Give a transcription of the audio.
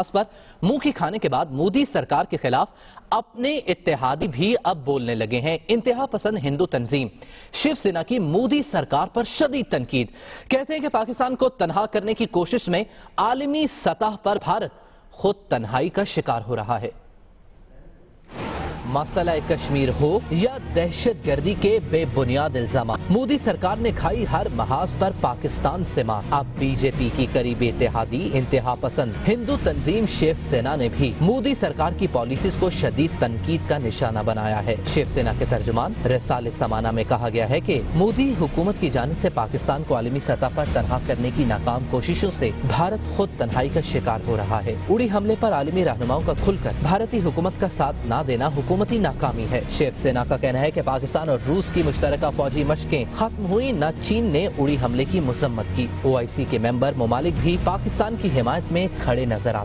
इस पर मुंह की खाने के बाद मोदी सरकार के खिलाफ अपने इत्तेहादी भी अब बोलने लगे हैं। इंतहा पसंद हिंदू तंजीम शिवसेना की मोदी सरकार पर शदीद तनकीद, कहते हैं कि पाकिस्तान को तनहा करने की कोशिश में आलमी सतह पर भारत खुद तन्हाई का शिकार हो रहा है। मसला कश्मीर हो या दहशतगर्दी के बेबुनियाद इल्जाम, मोदी सरकार ने खाई हर महाज पर पाकिस्तान से मार। अब बीजेपी की करीबी इत्तेहादी इंतहा पसंद हिंदू तंजीम शिवसेना ने भी मोदी सरकार की पॉलिसीज को शदीद तनकीद का निशाना बनाया है। शिवसेना के तर्जुमान रिसाले समाना में कहा गया है कि मोदी हुकूमत की जानिब से पाकिस्तान को आलमी सतह पर तनहा करने की नाकाम कोशिशों से भारत खुद तन्हाई का शिकार हो रहा है। उड़ी हमले पर आलमी रहनुमाओं का खुलकर भारतीय हुकूमत का साथ न देना हुकूमती नाकामी है। शिवसेना का कहना है कि पाकिस्तान और रूस की मुश्तरका फौजी मशकें खत्म हुई, न चीन ने उड़ी हमले की मजम्मत की। OIC के मेंबर ममालिक भी पाकिस्तान की हिमायत में खड़े नजर आते